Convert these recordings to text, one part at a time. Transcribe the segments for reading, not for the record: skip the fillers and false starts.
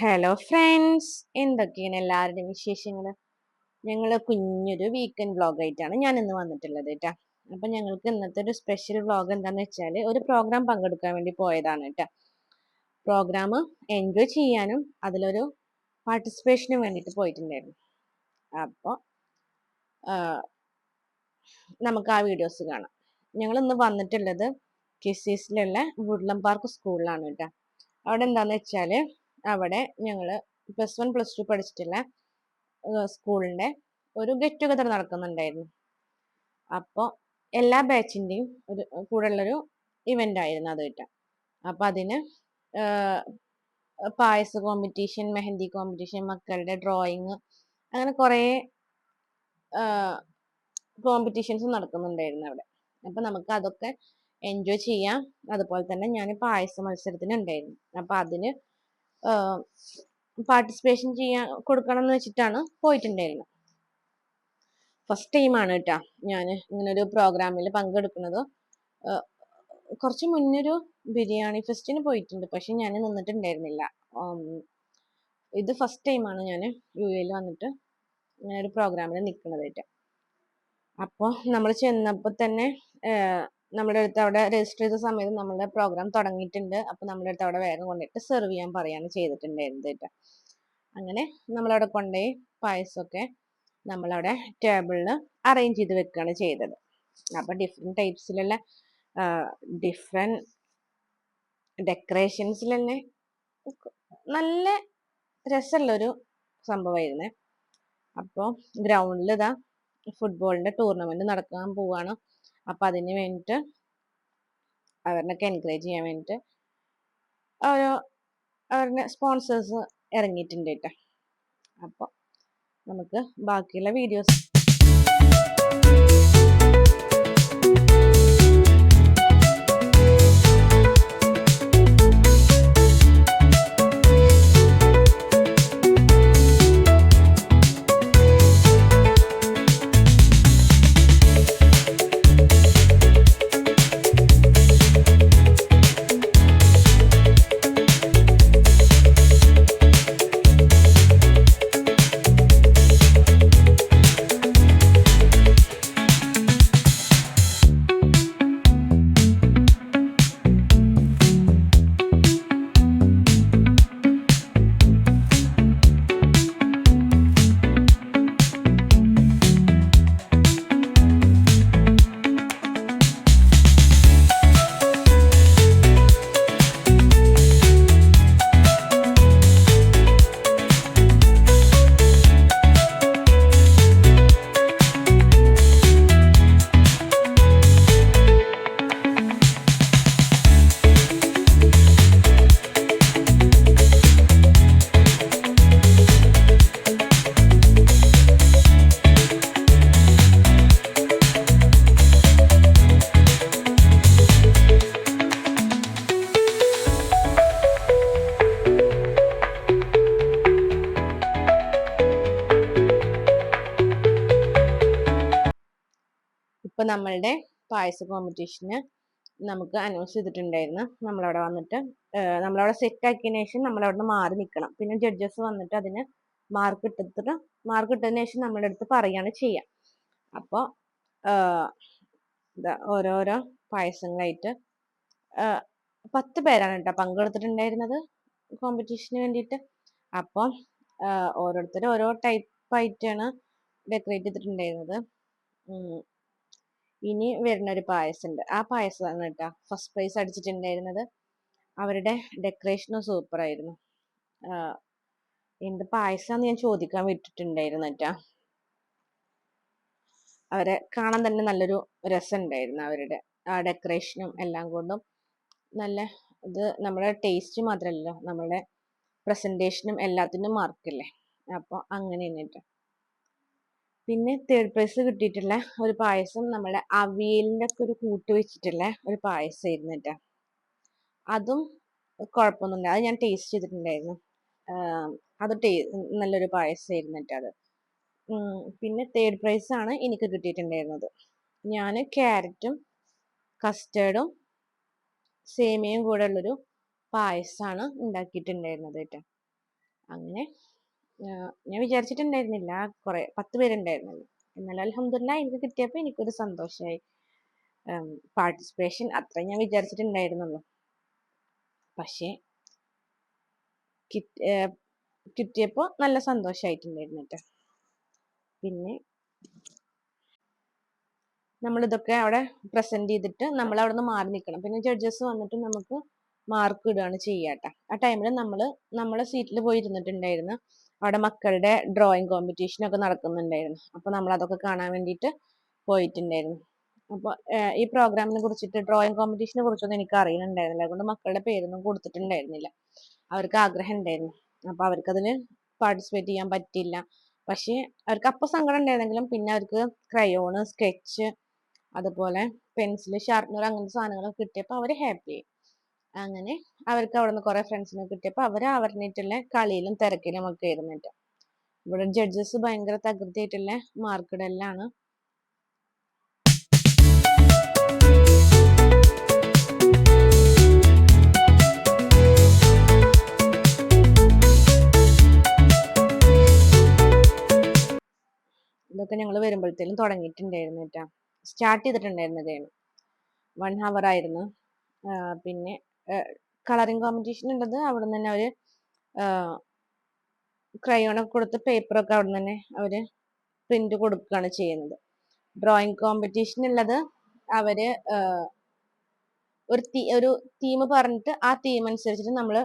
Hello friends, എന്തൊക്കെയാണ് എല്ലാവരുടെയും വിശേഷങ്ങൾ? ഞങ്ങൾ കുഞ്ഞൊരു വീക്കെൻഡ് വ്ളോഗായിട്ടാണ് ഞാൻ ഇന്ന് വന്നിട്ടുള്ളത് കേട്ടോ. അപ്പം ഞങ്ങൾക്ക് ഇന്നത്തെ ഒരു സ്പെഷ്യൽ വ്ളോഗ് എന്താണെന്ന് വെച്ചാൽ ഒരു പ്രോഗ്രാം പങ്കെടുക്കാൻ വേണ്ടി പോയതാണ് കേട്ടോ. പ്രോഗ്രാം എൻജോയ് ചെയ്യാനും അതിലൊരു പാർട്ടിസിപ്പേഷനും വേണ്ടിയിട്ട് പോയിട്ടുണ്ടായിരുന്നു. അപ്പോൾ നമുക്ക് ആ വീഡിയോസ് കാണാം. ഞങ്ങൾ ഇന്ന് വന്നിട്ടുള്ളത് കിസീസിലുള്ള വുഡ്ലം പാർക്ക് സ്കൂളിലാണ് കേട്ടോ. അവിടെ എന്താണെന്ന് വെച്ചാൽ അവിടെ ഞങ്ങൾ +1 +2 പഠിച്ചിട്ടുള്ള സ്കൂളിൻ്റെ ഒരു ഗെറ്റ് ടുഗദർ നടക്കുന്നുണ്ടായിരുന്നു. അപ്പോൾ എല്ലാ ബാച്ചിൻ്റെയും ഒരു കൂടെയുള്ളൊരു ഇവൻ്റ് ആയിരുന്നു അത് കേട്ടോ. അപ്പോൾ അതിന് പായസ കോമ്പറ്റീഷൻ, മെഹന്തി കോമ്പറ്റീഷൻ, മക്കളുടെ ഡ്രോയിങ്, അങ്ങനെ കുറേ കോമ്പറ്റീഷൻസ് നടക്കുന്നുണ്ടായിരുന്നു അവിടെ. അപ്പോൾ നമുക്ക് അതൊക്കെ എൻജോയ് ചെയ്യാം. അതുപോലെ തന്നെ ഞാൻ പായസ മത്സരത്തിന് ഉണ്ടായിരുന്നു. അപ്പോൾ അതിന് പാർട്ടിസിപ്പേഷൻ കൊടുക്കണം എന്ന് വെച്ചിട്ടാണ് പോയിട്ടുണ്ടായിരുന്നത്. ഫസ്റ്റ് ടൈമാണ് കേട്ടോ ഞാൻ ഇങ്ങനൊരു പ്രോഗ്രാമിൽ പങ്കെടുക്കുന്നത്. കുറച്ച് മുന്നൊരു ബിരിയാണി ഫെസ്റ്റിന് പോയിട്ടുണ്ട്, പക്ഷെ ഞാൻ നിന്നിട്ടുണ്ടായിരുന്നില്ല. ഇത് ഫസ്റ്റ് ടൈമാണ് ഞാൻ UAE വന്നിട്ട് ഇങ്ങനെ ഒരു പ്രോഗ്രാമിൽ നിൽക്കുന്നത് കേട്ടോ. അപ്പോൾ നമ്മൾ ചെന്നപ്പോൾ തന്നെ നമ്മുടെ അടുത്ത് അവിടെ രജിസ്റ്റർ ചെയ്ത സമയത്ത് നമ്മളുടെ പ്രോഗ്രാം തുടങ്ങിയിട്ടുണ്ട്. അപ്പോൾ നമ്മുടെ അടുത്ത് അവിടെ വേഗം കൊണ്ടുപോയിട്ട് സെർവ് ചെയ്യാൻ പറയുകയാണ് ചെയ്തിട്ടുണ്ടായിരുന്നത് കേട്ടോ. അങ്ങനെ നമ്മളവിടെ കൊണ്ടുപോയി പായസമൊക്കെ നമ്മളവിടെ ടേബിളിൽ അറേഞ്ച് ചെയ്ത് വെക്കുകയാണ് ചെയ്തത്. അപ്പോൾ ഡിഫറെൻറ്റ് ടൈപ്സിലുള്ള ഡിഫറെൻറ്റ് ഡെക്കറേഷൻസിൽ നല്ല രസമുള്ളൊരു സംഭവമായിരുന്നേ. അപ്പോൾ ഗ്രൗണ്ടിൽ ഇതാ ഫുട്ബോളിൻ്റെ ടൂർണമെൻറ്റ് നടക്കാൻ പോവുകയാണ്. അപ്പോൾ അതിന് വേണ്ടിയിട്ട് അവരിനൊക്കെ എൻകറേജ് ചെയ്യാൻ വേണ്ടിയിട്ട് അവരുടെ സ്പോൺസേഴ്സ് ഇറങ്ങിയിട്ടുണ്ട് കേട്ടോ. അപ്പോൾ നമുക്ക് ബാക്കിയുള്ള വീഡിയോസ് ഇപ്പോൾ നമ്മളുടെ പായസ കോമ്പറ്റീഷന് നമുക്ക് അനൗൺസ് ചെയ്തിട്ടുണ്ടായിരുന്നു. നമ്മളവിടെ വന്നിട്ട് നമ്മളവിടെ സെറ്റ് ആക്കിയതിന് ശേഷം നമ്മളവിടെ നിന്ന് മാറി നിൽക്കണം. പിന്നെ ജഡ്ജസ് വന്നിട്ട് അതിന് മാർക്ക് ഇട്ടതിന് ശേഷം നമ്മളുടെ അടുത്ത് പറയുകയാണ് ചെയ്യുക. അപ്പോൾ ഓരോരോ പായസങ്ങളായിട്ട് 10 പേരാണ് കേട്ടോ പങ്കെടുത്തിട്ടുണ്ടായിരുന്നത് കോമ്പറ്റീഷന് വേണ്ടിയിട്ട്. അപ്പോൾ ഓരോരുത്തരും ഓരോ ടൈപ്പായിട്ടാണ് ഡെക്കറേറ്റ് ചെയ്തിട്ടുണ്ടായിരുന്നത്. ഇനി വരുന്ന ഒരു പായസമുണ്ട്, ആ പായസമാണ് കേട്ടോ ഫസ്റ്റ് പ്രൈസ് അടിച്ചിട്ടുണ്ടായിരുന്നത്. അവരുടെ ഡെക്കറേഷനും സൂപ്പറായിരുന്നു. എന്ത് പായസമാണെന്ന് ഞാൻ ചോദിക്കാൻ വിട്ടിട്ടുണ്ടായിരുന്നു കേട്ടോ. അവരെ കാണാൻ തന്നെ നല്ലൊരു രസമുണ്ടായിരുന്നു. അവരുടെ ആ ഡെക്കറേഷനും എല്ലാം കൊണ്ടും നല്ല ഇത് നമ്മുടെ ടേസ്റ്റ് മാത്രമല്ലല്ലോ, നമ്മുടെ പ്രസൻറ്റേഷനും എല്ലാത്തിനും മാർക്കില്ലേ. അപ്പോൾ അങ്ങനെയാണ് കേട്ടോ. പിന്നെ തേർഡ് പ്രൈസ് കിട്ടിയിട്ടുള്ള ഒരു പായസം നമ്മുടെ അവിയലിൻ്റെ ഒക്കെ ഒരു കൂട്ട് വെച്ചിട്ടുള്ള ഒരു പായസമായിരുന്നു കേട്ടോ. അതും കുഴപ്പമൊന്നുമില്ല, അത് ഞാൻ ടേസ്റ്റ് ചെയ്തിട്ടുണ്ടായിരുന്നു. അത് നല്ലൊരു പായസമായിരുന്നു കേട്ടോ അത്. പിന്നെ തേർഡ് പ്രൈസാണ് എനിക്ക് കിട്ടിയിട്ടുണ്ടായിരുന്നത്. ഞാൻ ക്യാരറ്റും കസ്റ്റേർഡും സേമിയയും കൂടെ ഉള്ളൊരു പായസമാണ് ഉണ്ടാക്കിയിട്ടുണ്ടായിരുന്നത് കേട്ടോ. അങ്ങനെ ഞാൻ വിചാരിച്ചിട്ടുണ്ടായിരുന്നില്ല, 10 പേരുണ്ടായിരുന്നല്ലോ. എന്നാലും അൽഹംദുലില്ലാഹ് എനിക്ക് കിട്ടിയപ്പോൾ എനിക്കൊരു സന്തോഷമായി. പാർട്ടിസിപ്പേഷൻ അത്ര ഞാൻ വിചാരിച്ചിട്ടുണ്ടായിരുന്നുള്ളൂ. പക്ഷേ കിട്ടിയപ്പോൾ നല്ല സന്തോഷമായിട്ടുണ്ടായിരുന്നു കേട്ടോ. പിന്നെ നമ്മളിതൊക്കെ അവിടെ പ്രസന്റ് ചെയ്തിട്ട് നമ്മൾ അവിടെ നിന്ന് മാറി നിൽക്കണം. പിന്നെ ജഡ്ജസ് വന്നിട്ട് നമുക്ക് മാർക്ക് ഇടുകയാണ് ചെയ്യാട്ടോ. ആ ടൈമിൽ നമ്മളെ സീറ്റിൽ പോയി ഇരുന്നിട്ടുണ്ടായിരുന്നു. അവിടെ മക്കളുടെ ഡ്രോയിങ് കോമ്പറ്റീഷൻ ഒക്കെ നടക്കുന്നുണ്ടായിരുന്നു. അപ്പോൾ നമ്മൾ അതൊക്കെ കാണാൻ വേണ്ടിയിട്ട് പോയിട്ടുണ്ടായിരുന്നു. അപ്പോൾ ഈ പ്രോഗ്രാമിനെ കുറിച്ചിട്ട്, ഡ്രോയിങ് കോമ്പറ്റീഷനെ കുറിച്ചൊന്നും എനിക്ക് അറിയുന്നുണ്ടായിരുന്നില്ല. അതുകൊണ്ട് മക്കളുടെ പേരൊന്നും കൊടുത്തിട്ടുണ്ടായിരുന്നില്ല. അവർക്ക് ആഗ്രഹം ഉണ്ടായിരുന്നു. അപ്പോൾ അവർക്കതിൽ പാർട്ടിസിപ്പേറ്റ് ചെയ്യാൻ പറ്റില്ല. പക്ഷേ അവർക്ക് അപ്പോൾ സങ്കടം ഉണ്ടായിരുന്നെങ്കിലും പിന്നെ അവർക്ക് ക്രയോണ്, സ്കെച്ച്, അതുപോലെ പെൻസിൽ, ഷാർപ്പ്നർ അങ്ങനത്തെ സാധനങ്ങളൊക്കെ കിട്ടിയപ്പോൾ അവർ ഹാപ്പിയായി. അങ്ങനെ അവർക്ക് അവിടെ നിന്ന് കുറേ ഫ്രണ്ട്സിനെ കിട്ടിയപ്പോൾ അവർ അവരുടേതായിട്ടുള്ള കളിയിലും തിരക്കിലും ഒക്കെ ഇരുന്നിട്ട്. ഇവിടെ ജഡ്ജസ് ഭയങ്കര തകൃതിയായിട്ടുള്ള മാർക്കിടലാണ്. ഇതൊക്കെ ഞങ്ങൾ വരുമ്പോഴത്തേലും തുടങ്ങിയിട്ടുണ്ടായിരുന്നു കേട്ടോ. സ്റ്റാർട്ട് ചെയ്തിട്ടുണ്ടായിരുന്നു ഗെയിം. 1 hour ആയിരുന്നു. പിന്നെ കളറിങ് കോമ്പറ്റീഷൻ ഉള്ളത് അവിടെ നിന്ന് തന്നെ അവർ ക്രയോണൊക്കെ കൊടുത്ത് പേപ്പറൊക്കെ അവിടെ നിന്ന് തന്നെ അവർ പ്രിന്റ് കൊടുക്കുകയാണ് ചെയ്യുന്നത്. ഡ്രോയിങ് കോമ്പറ്റീഷൻ ഉള്ളത് അവർ ഒരു തീം പറഞ്ഞിട്ട് ആ തീം അനുസരിച്ചിട്ട് നമ്മൾ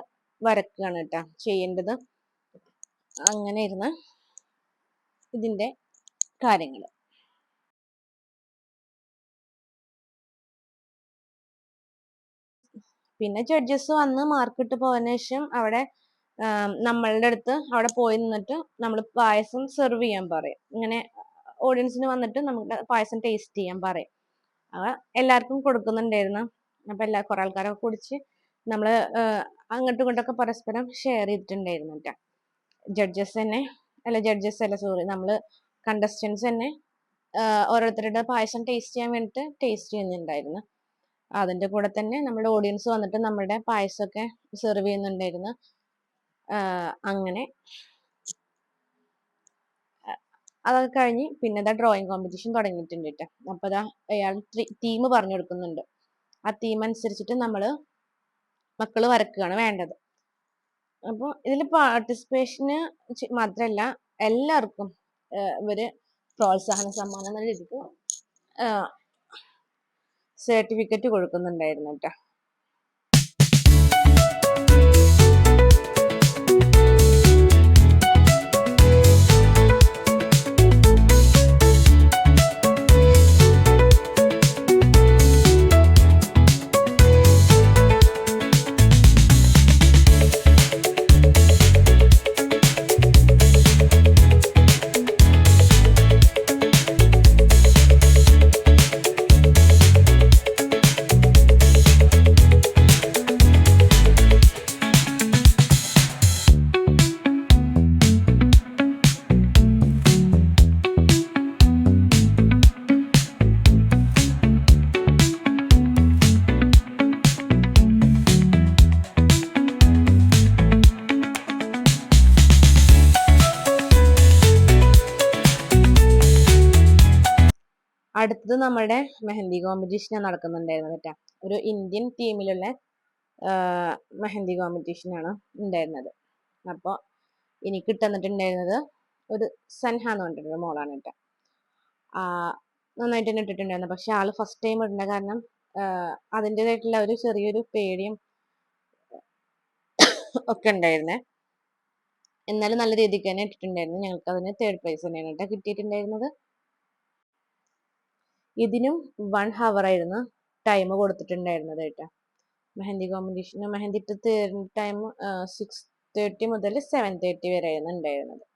വരക്കുകയാണ് കേട്ടോ ചെയ്യേണ്ടത്. അങ്ങനെ ഇരുന്ന് ഇതിൻ്റെ കാര്യങ്ങൾ. പിന്നെ ജഡ്ജസ് വന്ന് മാർക്കിട്ട് പോയതിനു ശേഷം അവിടെ നമ്മളുടെ അടുത്ത് അവിടെ പോയി നിന്നിട്ട് നമ്മൾ പായസം സെർവ് ചെയ്യാൻ പറയും. ഇങ്ങനെ ഓഡിയൻസിന് വന്നിട്ട് നമുക്ക് പായസം ടേസ്റ്റ് ചെയ്യാൻ പറയും. എല്ലാവർക്കും കൊടുക്കുന്നുണ്ടായിരുന്നു. അപ്പം കുറേ ആൾക്കാരൊക്കെ കുടിച്ച് നമ്മൾ അങ്ങോട്ടും ഇങ്ങോട്ടൊക്കെ പരസ്പരം ഷെയർ ചെയ്തിട്ടുണ്ടായിരുന്നു കേട്ടോ. നമ്മൾ കണ്ടസ്റ്റൻസ് തന്നെ ഓരോരുത്തരുടെ പായസം ടേസ്റ്റ് ചെയ്യാൻ വേണ്ടിയിട്ട് ടേസ്റ്റ് ചെയ്യുന്നുണ്ടായിരുന്നു. അതിൻ്റെ കൂടെ തന്നെ നമ്മുടെ ഓഡിയൻസ് വന്നിട്ട് നമ്മുടെ പായസമൊക്കെ സെർവ് ചെയ്യുന്നുണ്ടായിരുന്നു. അങ്ങനെ അതൊക്കെ കഴിഞ്ഞ് പിന്നെ ഡ്രോയിങ് കോമ്പറ്റീഷൻ തുടങ്ങിയിട്ടുണ്ട് കേട്ടോ. അപ്പോൾ അയാൾ തീം പറഞ്ഞു കൊടുക്കുന്നുണ്ട്. ആ തീം അനുസരിച്ചിട്ട് മക്കൾ വരക്കുകയാണ് വേണ്ടത്. അപ്പോൾ ഇതിൽ പാർട്ടിസിപ്പേഷന് മാത്രമല്ല എല്ലാവർക്കും ഇവർ പ്രോത്സാഹന സമ്മാനം എന്ന രീതിക്ക് സർട്ടിഫിക്കറ്റ് കൊടുക്കുന്നുണ്ടായിരുന്നു കേട്ടോ. അടുത്തത് നമ്മുടെ മെഹന്തി കോമ്പറ്റീഷനാണ് നടക്കുന്നുണ്ടായിരുന്നത് കേട്ടോ. ഒരു ഇന്ത്യൻ ടീമിലുള്ള മെഹന്തി കോമ്പറ്റീഷനാണ് ഉണ്ടായിരുന്നത്. അപ്പോൾ എനിക്ക് തന്നിട്ടുണ്ടായിരുന്നത് ഒരു സൻഹ എന്ന് പറഞ്ഞിട്ടൊരു മോളാണ് കേട്ടോ. നന്നായിട്ട് തന്നെ ഇട്ടിട്ടുണ്ടായിരുന്നു. പക്ഷെ ആൾ ഫസ്റ്റ് ടൈം ഇടുന്ന കാരണം അതിൻ്റെതായിട്ടുള്ള ഒരു ചെറിയൊരു പേടിയും ഒക്കെ ഉണ്ടായിരുന്നേ. എന്നാലും നല്ല രീതിക്ക് തന്നെ ഇട്ടിട്ടുണ്ടായിരുന്നു. ഞങ്ങൾക്ക് അതിന് 3rd പ്രൈസ് തന്നെയാണ് കേട്ടോ കിട്ടിയിട്ടുണ്ടായിരുന്നത്. ഇതിനും 1 hour ആയിരുന്നു ടൈം കൊടുത്തിട്ടുണ്ടായിരുന്നത് കേട്ടോ. മെഹന്തി കോമ്പറ്റീഷന് മെഹന്തി ഇട്ട് തീരുന്ന ടൈം 6:30 മുതൽ 7:30 വരെയായിരുന്നു ഉണ്ടായിരുന്നത്.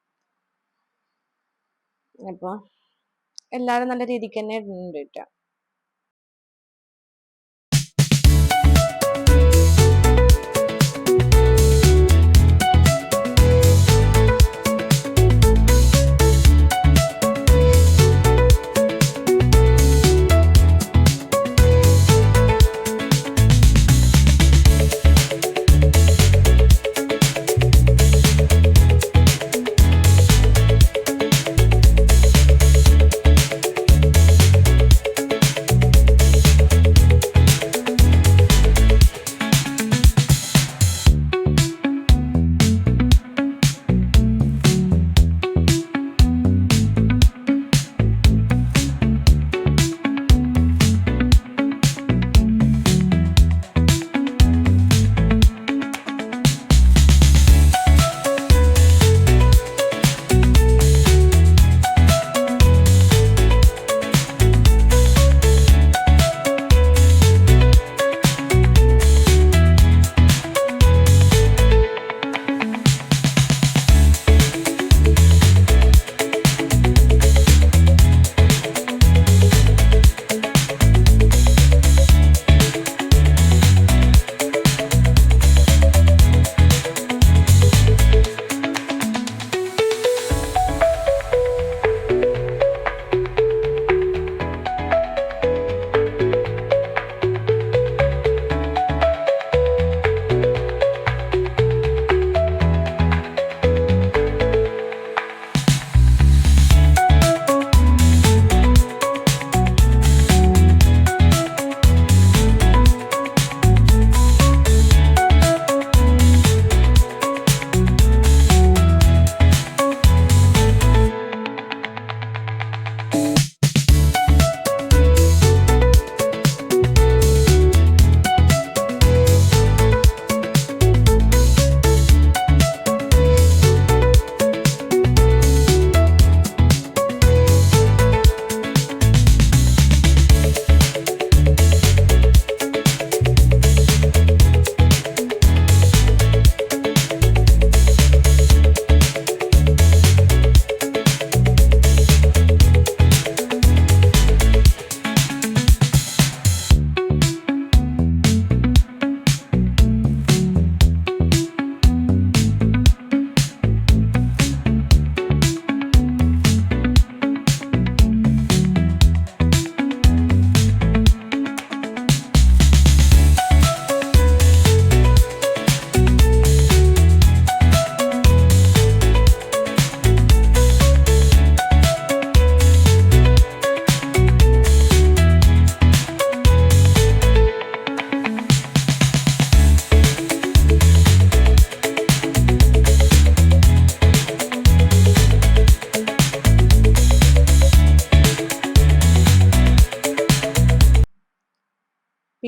അപ്പോൾ എല്ലാവരും നല്ല രീതിക്ക് തന്നെ ഇടുന്നുണ്ട് കേട്ടോ.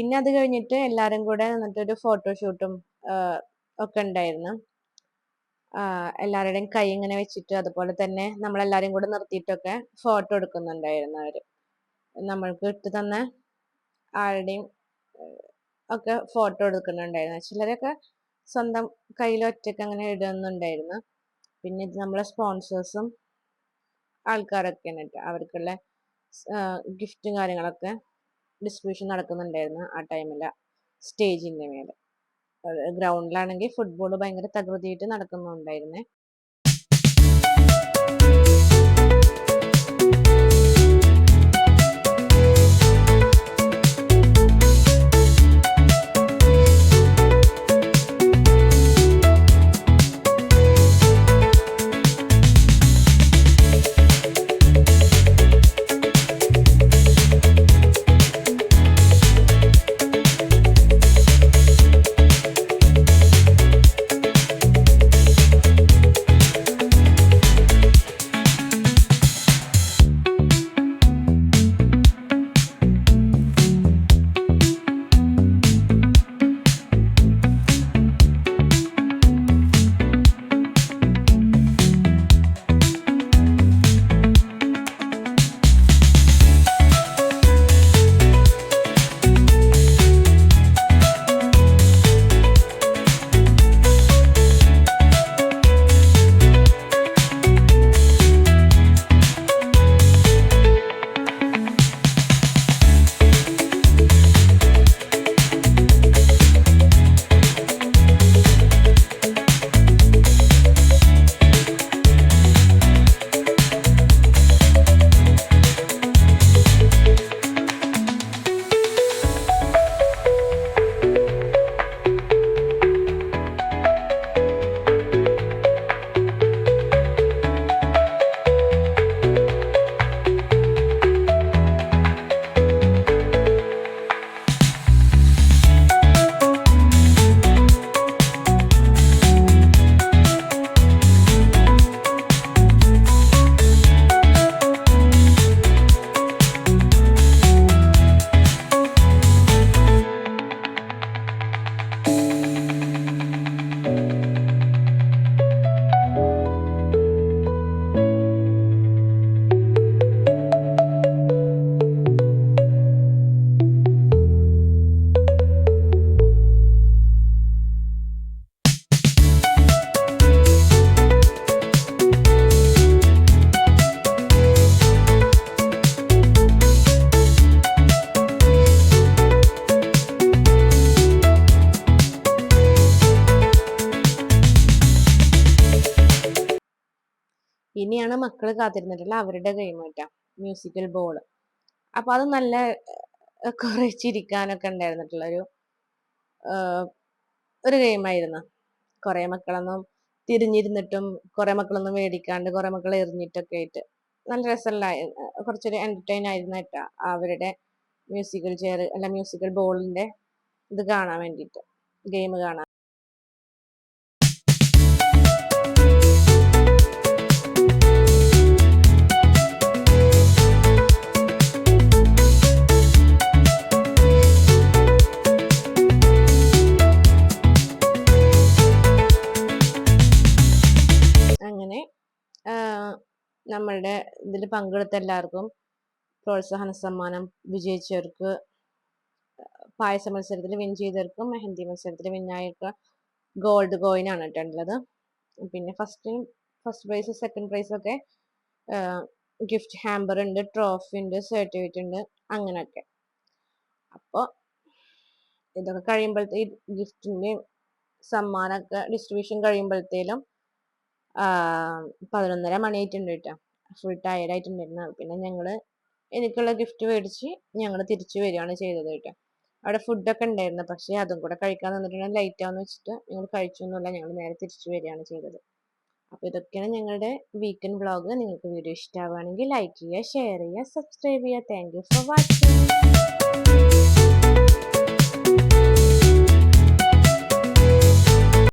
പിന്നെ അത് കഴിഞ്ഞിട്ട് എല്ലാവരും കൂടെ നിന്നിട്ടൊരു ഫോട്ടോഷൂട്ടും ഒക്കെ ഉണ്ടായിരുന്നു. എല്ലാവരുടെയും കൈ ഇങ്ങനെ വെച്ചിട്ട്, അതുപോലെ തന്നെ നമ്മളെല്ലാവരും കൂടെ നിർത്തിയിട്ടൊക്കെ ഫോട്ടോ എടുക്കുന്നുണ്ടായിരുന്നു അവർ. നമ്മൾക്ക് ഇട്ട് തന്ന ആരുടെയും ഒക്കെ ഫോട്ടോ എടുക്കുന്നുണ്ടായിരുന്നു. ചിലരൊക്കെ സ്വന്തം കയ്യിൽ ഒറ്റയ്ക്ക് അങ്ങനെ ഇടുന്നുണ്ടായിരുന്നു. പിന്നെ ഇത് നമ്മളെ സ്പോൺസേഴ്സും ആൾക്കാരൊക്കെയാണ് കേട്ടോ. അവർക്കുള്ള ഗിഫ്റ്റും കാര്യങ്ങളൊക്കെ ഡിസ്ട്രിബ്യൂഷൻ നടക്കുന്നുണ്ടായിരുന്നു ആ ടൈമിൽ സ്റ്റേജിൻ്റെ മേലെ. ഗ്രൗണ്ടിലാണെങ്കിൽ ഫുട്ബോൾ ഭയങ്കര തകൃതിയായിട്ട് നടക്കുന്നുണ്ടായിരുന്നേ. ഇനിയാണ് മക്കൾ കാത്തിരുന്നിട്ടുള്ള അവരുടെ ഗെയിം കേട്ടോ, മ്യൂസിക്കൽ ബോൾ. അപ്പൊ അത് നല്ല കുറെ ചിരിക്കാനൊക്കെ ഉണ്ടായിരുന്നിട്ടുള്ളൊരു ഒരു ഗെയിമായിരുന്നു. കുറെ മക്കളൊന്നും തിരിഞ്ഞിരുന്നിട്ടും കുറെ മക്കളൊന്നും മേടിക്കാണ്ട് കുറെ മക്കൾ എറിഞ്ഞിട്ടൊക്കെ ആയിട്ട് നല്ല രസമുള്ള കുറച്ചൊരു എന്റർടൈൻ ആയിരുന്നു കേട്ടോ അവരുടെ മ്യൂസിക്കൽ ചെയർ അല്ല മ്യൂസിക്കൽ ബോളിന്റെ ഇത് കാണാൻ വേണ്ടിയിട്ട്, ഗെയിം കാണാൻ. അങ്ങനെ നമ്മളുടെ ഇതിൽ പങ്കെടുത്ത എല്ലാവർക്കും പ്രോത്സാഹന സമ്മാനം, വിജയിച്ചവർക്ക് പായസ മത്സരത്തിൽ വിൻ ചെയ്തവർക്കും മെഹന്തി മത്സരത്തിൽ വിന്നായവർക്ക് ഗോൾഡ് കോയിനാണ് കേട്ടുള്ളത്. പിന്നെ ഫസ്റ്റ് പ്രൈസ് സെക്കൻഡ് പ്രൈസ് ഒക്കെ ഗിഫ്റ്റ് ഹാമ്പർ ഉണ്ട്, ട്രോഫി ഉണ്ട്, സർട്ടിഫിക്കറ്റ് ഉണ്ട്, അങ്ങനെയൊക്കെ. അപ്പോൾ ഇതൊക്കെ കഴിയുമ്പോഴത്തേ ഈ ഗിഫ്റ്റിൻ്റെയും സമ്മാനമൊക്കെ ഡിസ്ട്രിബ്യൂഷൻ കഴിയുമ്പോഴത്തേലും 11:30 മണിയായിട്ടുണ്ട് കേട്ടോ. ഫുൾ ടയർഡ് ആയിട്ടുണ്ടായിരുന്നു. പിന്നെ എനിക്കുള്ള ഗിഫ്റ്റ് മേടിച്ച് ഞങ്ങൾ തിരിച്ചു വരികയാണ് ചെയ്തത് കേട്ടോ. അവിടെ ഫുഡൊക്കെ ഉണ്ടായിരുന്നു, പക്ഷേ അതും കൂടെ കഴിക്കാൻ നിന്നിട്ടുണ്ടെങ്കിൽ ലൈറ്റ് ആവുമെന്ന് വെച്ചിട്ട് ഞങ്ങൾ കഴിച്ചൊന്നുമില്ല, ഞങ്ങൾ നേരെ തിരിച്ചു വരികയാണ് ചെയ്തത്. അപ്പോൾ ഇതൊക്കെയാണ് ഞങ്ങളുടെ വീക്കെൻഡ് വ്ളോഗ്. നിങ്ങൾക്ക് വീഡിയോ ഇഷ്ടമാവുകയാണെങ്കിൽ ലൈക്ക് ചെയ്യുക, ഷെയർ ചെയ്യുക, സബ്സ്ക്രൈബ് ചെയ്യുക. Thank you for watching.